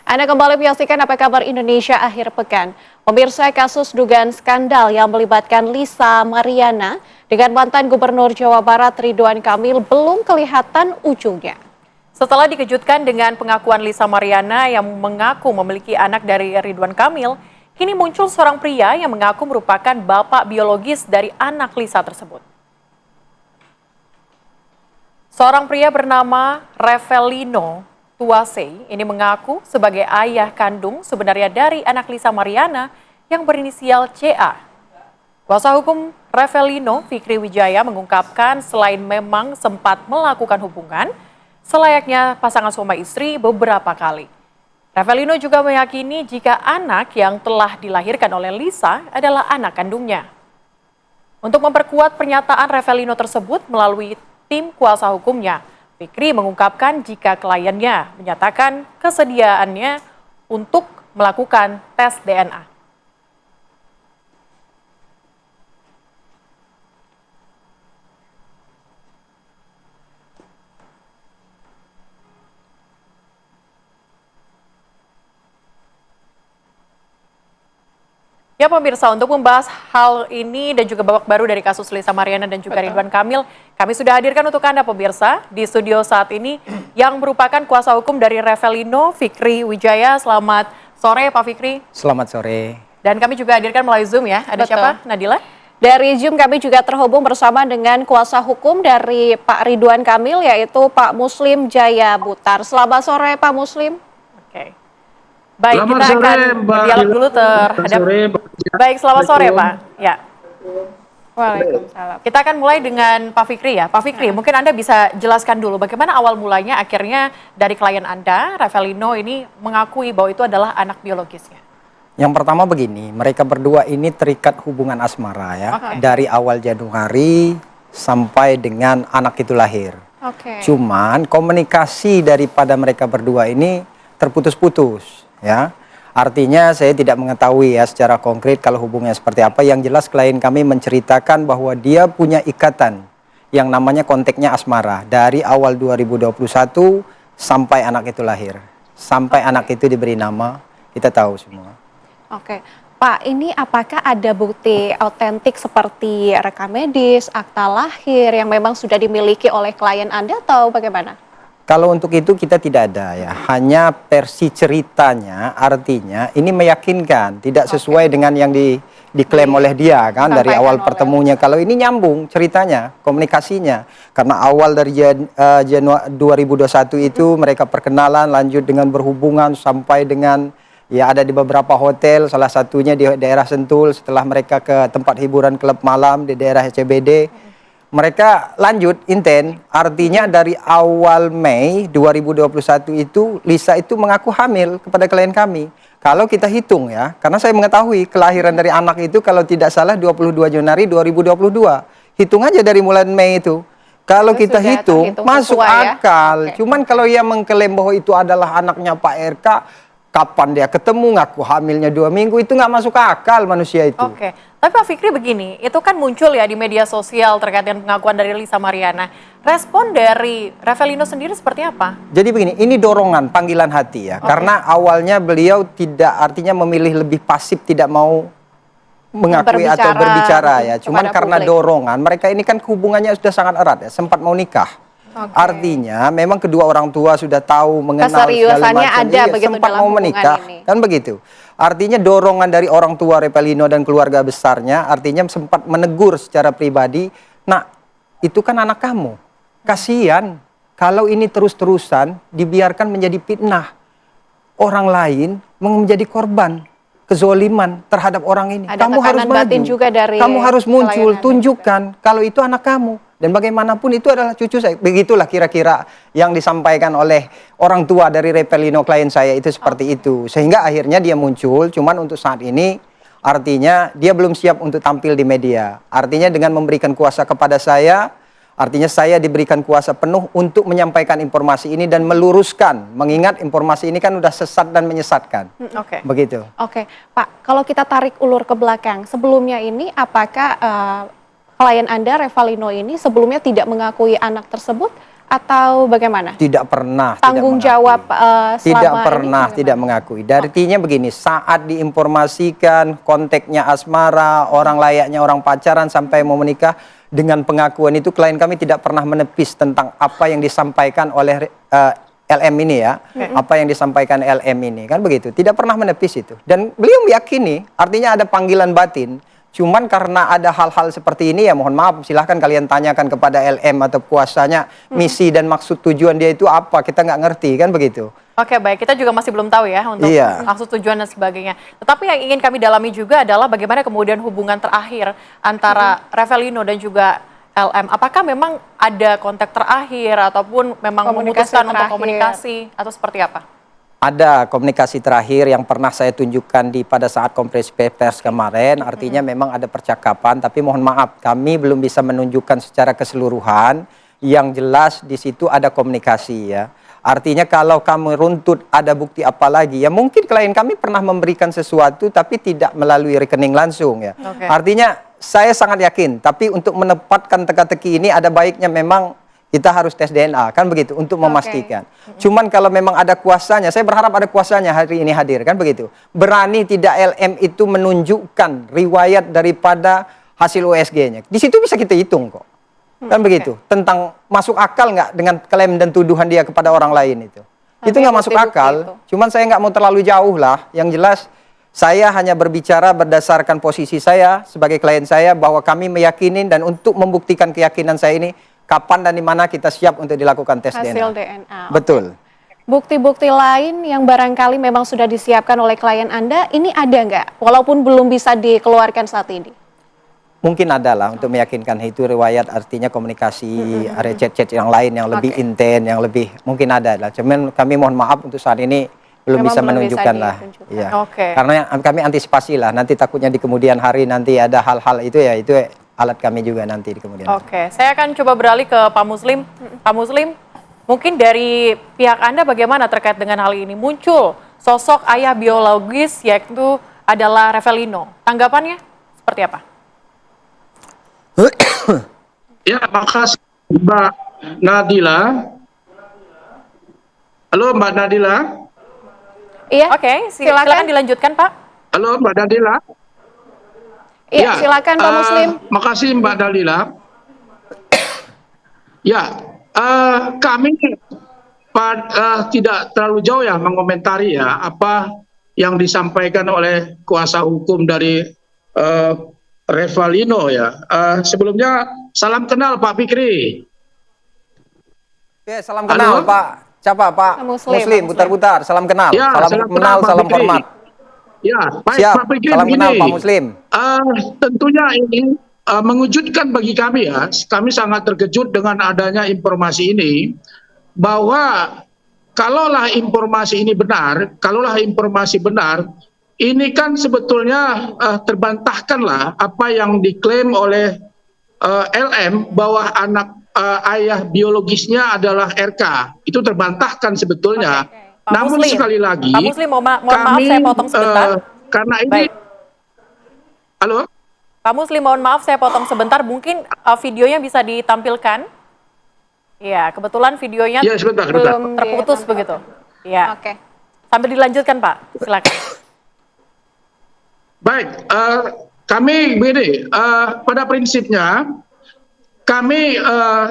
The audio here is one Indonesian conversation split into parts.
Anda kembali menyaksikan Apa Kabar Indonesia akhir pekan. Pemirsa, kasus dugaan skandal yang melibatkan Lisa Mariana dengan mantan Gubernur Jawa Barat Ridwan Kamil belum kelihatan ujungnya. Setelah dikejutkan dengan pengakuan Lisa Mariana yang mengaku memiliki anak dari Ridwan Kamil, kini muncul seorang pria yang mengaku merupakan bapak biologis dari anak Lisa tersebut. Seorang pria bernama Revelino Tuasei ini mengaku sebagai ayah kandung sebenarnya dari anak Lisa Mariana yang berinisial CA. Kuasa hukum Revelino, Fikri Wijaya, mengungkapkan selain memang sempat melakukan hubungan, selayaknya pasangan suami istri beberapa kali. Revelino juga meyakini jika anak yang telah dilahirkan oleh Lisa adalah anak kandungnya. Untuk memperkuat pernyataan Revelino tersebut melalui tim kuasa hukumnya, Fikri mengungkapkan jika kliennya menyatakan kesediaannya untuk melakukan tes DNA. Ya pemirsa, untuk membahas hal ini dan juga babak baru dari kasus Lisa Mariana dan juga Ridwan Kamil, kami sudah hadirkan untuk Anda pemirsa di studio saat ini yang merupakan kuasa hukum dari Revelino, Fikri Wijaya. Selamat sore Pak Fikri. Selamat sore. Dan kami juga hadirkan melalui Zoom ya. Ada siapa? Nadila? Dari Zoom kami juga terhubung bersama dengan kuasa hukum dari Pak Ridwan Kamil, yaitu Pak Muslim Jaya Butar. Selamat sore Pak Muslim. Oke. Baik, kita akan berdialog dulu terhadap... Baik, selamat sore Pak. Ya. Waalaikumsalam. Kita akan mulai dengan Pak Fikri ya. Pak Fikri, mungkin Anda bisa jelaskan dulu bagaimana awal mulanya akhirnya dari klien Anda, Revelino ini mengakui bahwa itu adalah anak biologisnya. Yang pertama begini, mereka berdua ini terikat hubungan asmara ya. Dari awal Januari sampai dengan anak itu lahir. Cuman komunikasi daripada mereka berdua ini terputus-putus ya. Artinya saya tidak mengetahui ya secara konkret kalau hubungannya seperti apa. Yang jelas klien kami menceritakan bahwa dia punya ikatan yang namanya konteksnya asmara dari awal 2021 sampai anak itu lahir. Sampai anak itu diberi nama, kita tahu semua. Oke, Pak, ini apakah ada bukti autentik seperti rekam medis, akta lahir yang memang sudah dimiliki oleh klien Anda atau bagaimana? Kalau untuk itu kita tidak ada ya, hanya versi ceritanya, artinya ini meyakinkan, tidak sesuai dengan yang diklaim oleh dia kan dari awal pertemunya. Kalau ini nyambung ceritanya, komunikasinya, karena awal dari Januari 2021 itu mereka perkenalan, lanjut dengan berhubungan sampai dengan ya ada di beberapa hotel, salah satunya di daerah Sentul, setelah mereka ke tempat hiburan klub malam di daerah CBD. Mereka lanjut inten, artinya dari awal Mei 2021 itu Lisa itu mengaku hamil kepada klien kami. Kalau kita hitung ya, karena saya mengetahui kelahiran dari anak itu kalau tidak salah 22 Januari 2022. Hitung aja dari bulan Mei itu. Kalau kita hitung masuk akal. Cuman kalau ia mengklaim bahwa itu adalah anaknya Pak RK, kapan dia ketemu ngaku hamilnya 2 minggu, itu nggak masuk akal manusia itu. Oke, tapi Pak Fikri begini, itu kan muncul ya di media sosial terkait dengan pengakuan dari Lisa Mariana. Respon dari Revelino sendiri seperti apa? Jadi begini, ini dorongan, panggilan hati ya. Karena awalnya beliau tidak, artinya memilih lebih pasif, tidak mau mengakui atau berbicara ya. Cuman karena dorongan, mereka ini kan hubungannya sudah sangat erat ya, sempat mau nikah. Artinya memang kedua orang tua sudah tahu mengenal segala macam, ada begitu sempat dalam mau menikah ini. kan begitu. Artinya dorongan dari orang tua Revelino dan keluarga besarnya, artinya sempat menegur secara pribadi, nah itu kan anak kamu, kasihan kalau ini terus-terusan dibiarkan menjadi fitnah, orang lain menjadi korban kezoliman terhadap orang ini. Ada kamu harus maju, juga dari kamu harus muncul, tunjukkan kalau itu anak kamu. Dan bagaimanapun itu adalah cucu saya. Begitulah kira-kira yang disampaikan oleh orang tua dari Revelino klien saya itu seperti itu. Sehingga akhirnya dia muncul, cuman untuk saat ini artinya dia belum siap untuk tampil di media. Artinya dengan memberikan kuasa kepada saya, artinya saya diberikan kuasa penuh untuk menyampaikan informasi ini dan meluruskan. Mengingat informasi ini kan udah sesat dan menyesatkan. Begitu. Oke, Pak, kalau kita tarik ulur ke belakang, sebelumnya ini apakah klien Anda, Revelino ini, sebelumnya tidak mengakui anak tersebut atau bagaimana? Tidak pernah. Tanggung tidak jawab tidak selama pernah ini tidak mengakui. Artinya begini, saat diinformasikan konteksnya asmara, orang layaknya orang pacaran sampai mau menikah, dengan pengakuan itu klien kami tidak pernah menepis tentang apa yang disampaikan oleh LM ini ya, apa yang disampaikan LM ini, kan begitu. Tidak pernah menepis itu. Dan beliau meyakini, artinya ada panggilan batin. Cuman karena ada hal-hal seperti ini ya mohon maaf, silahkan kalian tanyakan kepada LM atau kuasanya misi dan maksud tujuan dia itu apa, kita nggak ngerti, kan begitu. Oke, baik. Kita juga masih belum tahu ya untuk maksud tujuan dan sebagainya. Tetapi yang ingin kami dalami juga adalah bagaimana kemudian hubungan terakhir antara Revelino dan juga LM. Apakah memang ada kontak terakhir ataupun memang memutuskan untuk komunikasi atau seperti apa? Ada komunikasi terakhir yang pernah saya tunjukkan pada saat konferensi pers kemarin, artinya memang ada percakapan, tapi mohon maaf kami belum bisa menunjukkan secara keseluruhan. Yang jelas di situ ada komunikasi ya. Artinya kalau kami runtut ada bukti apa lagi, ya mungkin klien kami pernah memberikan sesuatu tapi tidak melalui rekening langsung ya. Artinya saya sangat yakin, tapi untuk menempatkan teka-teki ini ada baiknya memang kita harus tes DNA, kan begitu, untuk memastikan. Cuman kalau memang ada kuasanya, saya berharap ada kuasanya hari ini hadir, kan begitu. Berani tidak LM itu menunjukkan riwayat daripada hasil USG-nya. Di situ bisa kita hitung kok. Kan begitu. Tentang masuk akal nggak dengan klaim dan tuduhan dia kepada orang lain itu. Itu nggak masuk akal. Cuman saya nggak mau terlalu jauh lah. Yang jelas saya hanya berbicara berdasarkan posisi saya sebagai klien saya bahwa kami meyakini dan untuk membuktikan keyakinan saya ini kapan dan di mana kita siap untuk dilakukan tes hasil DNA. DNA. Betul. Bukti-bukti lain yang barangkali memang sudah disiapkan oleh klien Anda, ini ada nggak? Walaupun belum bisa dikeluarkan saat ini. Mungkin ada lah untuk meyakinkan itu riwayat, artinya komunikasi, ada chat-chat yang lain yang lebih intens, yang lebih mungkin ada lah. Cuman kami mohon maaf untuk saat ini belum bisa menunjukkan lah. Ya. Karena kami antisipasi lah, nanti takutnya di kemudian hari nanti ada hal-hal itu ya, itu alat kami juga nanti di kemudian hari. Saya akan coba beralih ke Pak Muslim. Pak Muslim, mungkin dari pihak Anda bagaimana terkait dengan hal ini? Muncul sosok ayah biologis yaitu adalah Revelino. Tanggapannya seperti apa? Ya, makasih Mbak Nadila. Halo Mbak Nadila. Iya. Silakan dilanjutkan Pak. Halo Mbak Nadila. Iya, silakan Pak Muslim. Makasih Mbak Nadila. Ya, kami tidak terlalu jauh ya mengomentari ya apa yang disampaikan oleh kuasa hukum dari Revelino ya. Sebelumnya salam kenal Pak Fikri. Oke, salam kenal. Halo? Pak. Siapa Pak? Muslim, putar-putar. Salam kenal. Ya, salam kenal, salam hormat. Ya, baik. Siap. Pak Fikri, salam begini. kenal Pak Muslim. Tentunya ini mengejutkan bagi kami ya. Kami sangat terkejut dengan adanya informasi ini bahwa kalaulah informasi benar, ini kan sebetulnya terbantahkanlah apa yang diklaim oleh LM bahwa ayah biologisnya adalah RK. Itu terbantahkan sebetulnya. Namun Muslim, sekali lagi, Pak Muslim, mohon maaf saya potong sebentar. Karena ini, halo? Pak Muslim, mohon maaf saya potong sebentar. Mungkin videonya bisa ditampilkan. Iya, kebetulan videonya belum terputus begitu. Iya. Sambil dilanjutkan Pak, silakan. Baik, kami begini, pada prinsipnya kami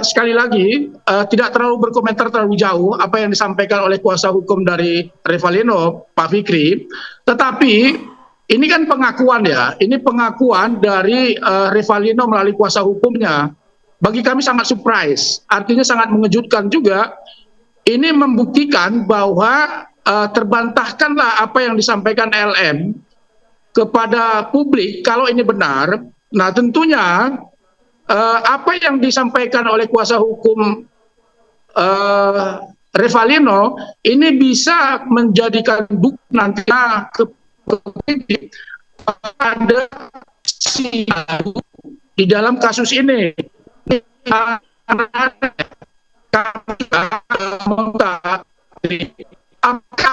sekali lagi tidak terlalu berkomentar terlalu jauh apa yang disampaikan oleh kuasa hukum dari Revelino, Pak Fikri. Tetapi ini kan pengakuan ya, ini pengakuan dari Revelino melalui kuasa hukumnya. Bagi kami sangat surprise, artinya sangat mengejutkan juga. Ini membuktikan bahwa terbantahkanlah apa yang disampaikan LM kepada publik kalau ini benar. Nah tentunya apa yang disampaikan oleh kuasa hukum Revelino ini bisa menjadikan bukti nanti ada di dalam kasus ini. Apakah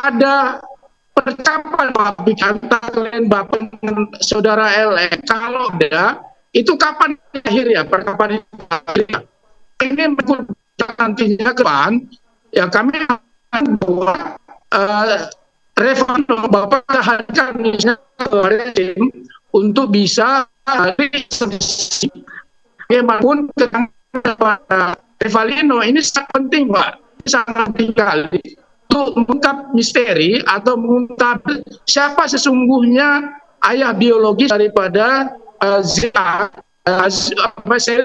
ada percakapan antara kalian Bapak dengan saudara LM? Kalau ada, itu kapan akhir ya percakapan ini? Ini nantinya ke depan, ya kami akan bawa Revalino Bapak hadirkan misalnya rezim untuk bisa bagaimanapun kepada Revalino ini sangat penting Pak, sangat penting sekali untuk mengungkap misteri atau mengungkap siapa sesungguhnya ayah biologis daripada Zia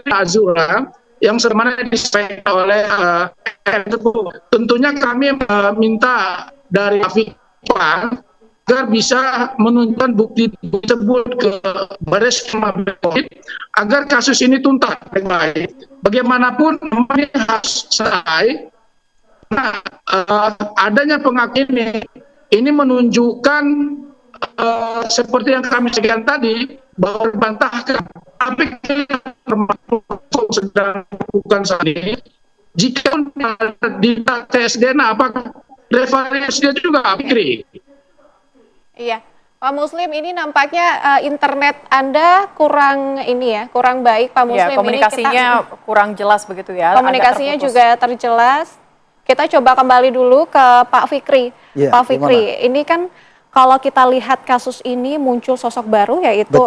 Azura yang sebenarnya disampaikan oleh tentunya kami minta dari Afifah agar bisa menunjukkan bukti tersebut ke Baris Krim Mabes agar kasus ini tuntas dengan baik. Bagaimanapun ini harus selesai. Nah, adanya pengakuan ini menunjukkan seperti yang kami sampaikan tadi bahwa dibantahkan tapi sedang bukan saat ini jika di tes DNA apakah referensinya juga Fikri? Iya, Pak Muslim, ini nampaknya internet Anda kurang kurang baik Pak Muslim. Ya, komunikasinya ini kurang jelas begitu ya. komunikasinya juga terjelas. Kita coba kembali dulu ke Pak Fikri. Ya, Pak Fikri, ini kan kalau kita lihat kasus ini muncul sosok baru yaitu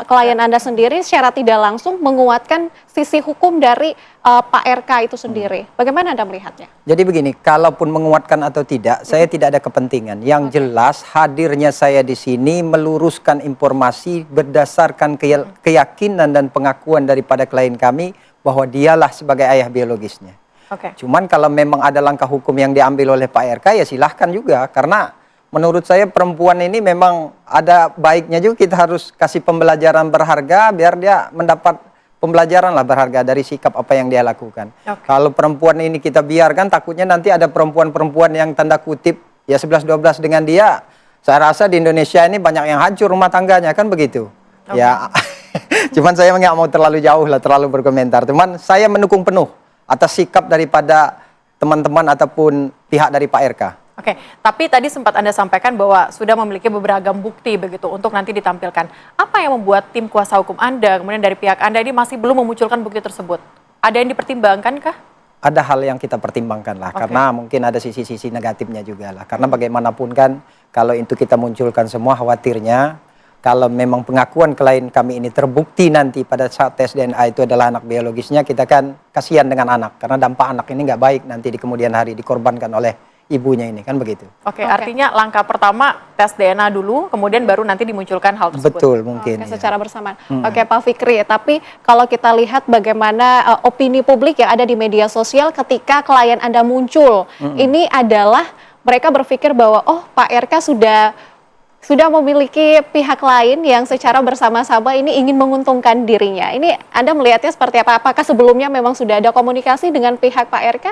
klien Anda sendiri secara tidak langsung menguatkan sisi hukum dari Pak RK itu sendiri. Bagaimana Anda melihatnya? Jadi begini, kalaupun menguatkan atau tidak, saya tidak ada kepentingan. Yang jelas hadirnya saya di sini meluruskan informasi berdasarkan keyakinan dan pengakuan daripada klien kami bahwa dialah sebagai ayah biologisnya. Cuman kalau memang ada langkah hukum yang diambil oleh Pak RK ya silahkan juga, karena menurut saya perempuan ini memang ada baiknya juga kita harus kasih pembelajaran berharga biar dia mendapat pembelajaran lah berharga dari sikap apa yang dia lakukan. Kalau perempuan ini kita biarkan takutnya nanti ada perempuan-perempuan yang tanda kutip ya 11-12 dengan dia. Saya rasa di Indonesia ini banyak yang hancur rumah tangganya kan begitu. Ya, cuman saya nggak mau terlalu jauh lah, terlalu berkomentar. Cuman saya mendukung penuh atas sikap daripada teman-teman ataupun pihak dari Pak RK. Oke, tapi tadi sempat Anda sampaikan bahwa sudah memiliki beberapa bukti begitu untuk nanti ditampilkan. Apa yang membuat tim kuasa hukum Anda, kemudian dari pihak Anda ini masih belum memunculkan bukti tersebut? Ada yang dipertimbangkan kah? Ada hal yang kita pertimbangkan lah, karena mungkin ada sisi-sisi negatifnya juga lah. Karena bagaimanapun kan, kalau itu kita munculkan semua khawatirnya, kalau memang pengakuan klien kami ini terbukti nanti pada saat tes DNA itu adalah anak biologisnya, kita kan kasihan dengan anak. Karena dampak anak ini nggak baik nanti di kemudian hari dikorbankan oleh ibunya ini, kan begitu. Oke, artinya langkah pertama tes DNA dulu, kemudian baru nanti dimunculkan hal tersebut. Betul, mungkin. Secara bersamaan. Oke, Pak Fikri, tapi kalau kita lihat bagaimana opini publik yang ada di media sosial ketika klien Anda muncul, ini adalah mereka berpikir bahwa oh Pak RK sudah memiliki pihak lain yang secara bersama-sama ini ingin menguntungkan dirinya. Ini Anda melihatnya seperti apa? Apakah sebelumnya memang sudah ada komunikasi dengan pihak Pak RK?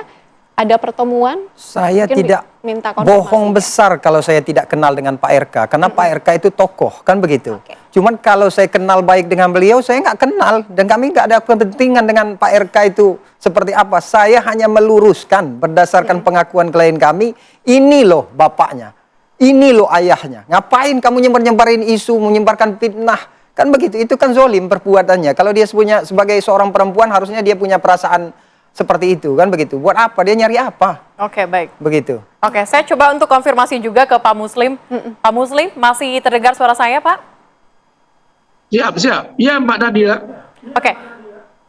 Ada pertemuan? Saya mungkin tidak minta bohong besar kalau saya tidak kenal dengan Pak RK. Karena Pak RK itu tokoh, kan begitu. Cuman kalau saya kenal baik dengan beliau, saya nggak kenal. Dan kami nggak ada kepentingan dengan Pak RK itu seperti apa. Saya hanya meluruskan berdasarkan pengakuan klien kami, ini loh bapaknya, ini loh ayahnya. Ngapain kamu nyebar-nyebarin isu, menyebarkan fitnah? Kan begitu, itu kan zolim perbuatannya. Kalau dia sebagai seorang perempuan, harusnya dia punya perasaan seperti itu, kan begitu. Buat apa? Dia nyari apa? Oke, baik. Begitu. Oke, saya coba untuk konfirmasi juga ke Pak Muslim. Pak Muslim, masih terdengar suara saya, Pak? Siap. Iya, Mbak Nadila.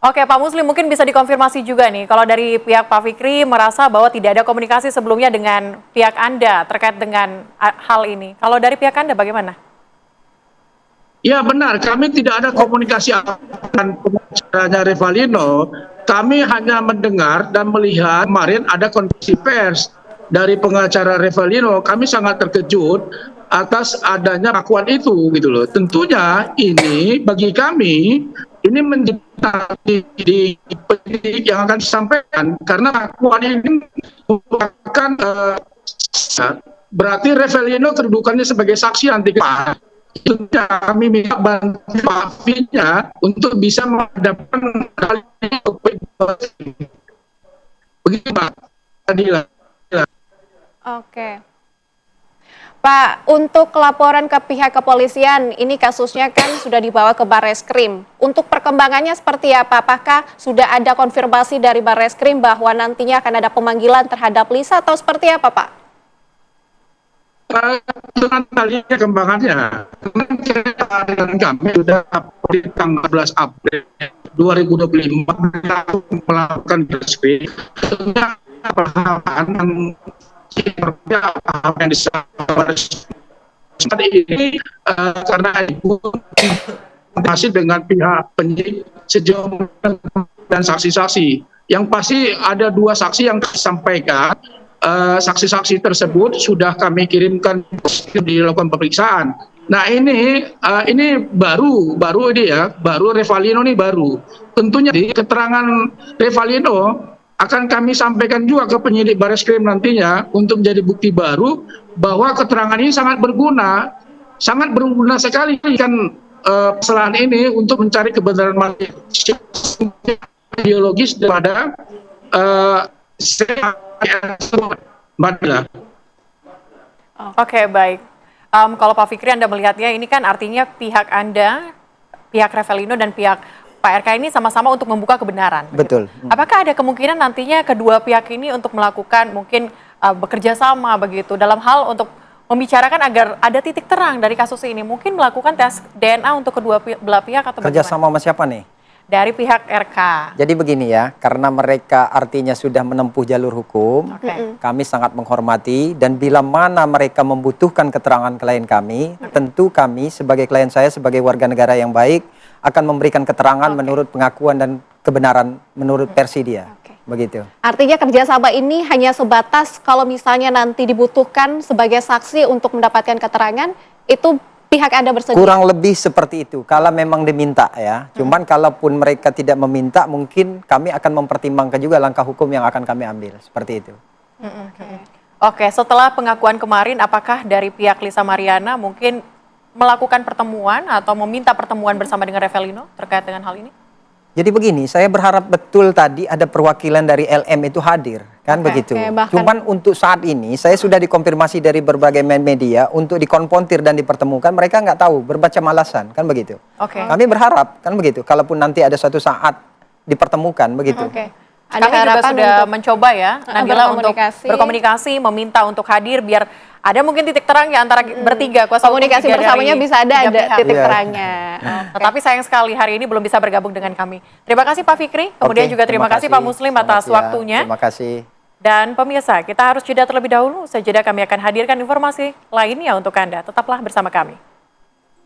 Oke, Pak Muslim, mungkin bisa dikonfirmasi juga nih, kalau dari pihak Pak Fikri merasa bahwa tidak ada komunikasi sebelumnya dengan pihak Anda terkait dengan hal ini. Kalau dari pihak Anda bagaimana? Ya benar, kami tidak ada komunikasi dengan pengacaranya Revalino. Kami hanya mendengar dan melihat kemarin ada konferensi pers dari pengacara Revalino. Kami sangat terkejut atas adanya pengakuan itu gitu loh. Tentunya ini bagi kami ini menjadi di penyidik yang akan disampaikan karena pengakuan ini merupakan berarti Revalino kedudukannya sebagai saksi anti tentunya kami minta bantuan Pak Fitnya untuk bisa menghadapkan hal ini. Begitu Pak Adila. Oke. Pak, untuk laporan ke pihak kepolisian, ini kasusnya kan sudah dibawa ke Barreskrim. Untuk perkembangannya seperti apa? Apakah sudah ada konfirmasi dari Barreskrim bahwa nantinya akan ada pemanggilan terhadap Lisa atau seperti apa, Pak? Dengan tadi kembangannya, dengan kami sudah di tanggal 11 April 2025 melakukan screening apa yang disampaikan saat ini karena itu masih dengan pihak penyidik sejauh dan saksi-saksi. Yang pasti ada 2 saksi yang disampaikan. Saksi-saksi tersebut sudah kami kirimkan dilakukan pemeriksaan. Nah ini baru ini ya, baru Revalino ini baru. Tentunya di keterangan Revalino akan kami sampaikan juga ke penyidik Barreskrim nantinya untuk menjadi bukti baru bahwa keterangan ini sangat berguna sekali kan kesalahan ini untuk mencari kebenaran biologis daripada Oke, baik. Kalau Pak Fikri Anda melihatnya ini kan artinya pihak Anda, pihak Revalino dan pihak Pak RK ini sama-sama untuk membuka kebenaran. Betul. Begitu. Apakah ada kemungkinan nantinya kedua pihak ini untuk melakukan mungkin bekerja sama begitu dalam hal untuk membicarakan agar ada titik terang dari kasus ini, mungkin melakukan tes DNA untuk kedua belah pihak atau bagaimana? Kerjasama sama siapa nih? Dari pihak RK. Jadi begini ya, karena mereka artinya sudah menempuh jalur hukum, kami sangat menghormati dan bila mana mereka membutuhkan keterangan klien kami, tentu kami sebagai klien saya sebagai warga negara yang baik akan memberikan keterangan menurut pengakuan dan kebenaran menurut versi dia. Begitu. Artinya kerjasama ini hanya sebatas kalau misalnya nanti dibutuhkan sebagai saksi untuk mendapatkan keterangan, itu pihak Anda bersedia? Kurang lebih seperti itu, kalau memang diminta ya. Cuman kalaupun mereka tidak meminta, mungkin kami akan mempertimbangkan juga langkah hukum yang akan kami ambil, seperti itu. Oke, setelah pengakuan kemarin, apakah dari pihak Lisa Mariana mungkin melakukan pertemuan atau meminta pertemuan bersama dengan Revalino terkait dengan hal ini? Jadi begini, saya berharap betul tadi ada perwakilan dari LM itu hadir, kan begitu. Cuman untuk saat ini, saya sudah dikonfirmasi dari berbagai media untuk dikonfrontir dan dipertemukan, mereka nggak tahu, berbaca alasan, kan begitu. Kami berharap, kan begitu, kalaupun nanti ada suatu saat dipertemukan, begitu. Ada kami juga sudah mencoba ya, Nabila, untuk berkomunikasi, meminta untuk hadir biar ada mungkin titik terang ya antara bertiga kuasa hukum. Komunikasi bersamanya bisa ada titik terangnya. Tetapi sayang sekali hari ini belum bisa bergabung dengan kami. Terima kasih Pak Fikri, kemudian juga terima kasih Pak Muslim atas waktunya. Terima kasih. Dan pemirsa, kita harus jeda terlebih dahulu. Sejedah kami akan hadirkan informasi lainnya untuk Anda. Tetaplah bersama kami.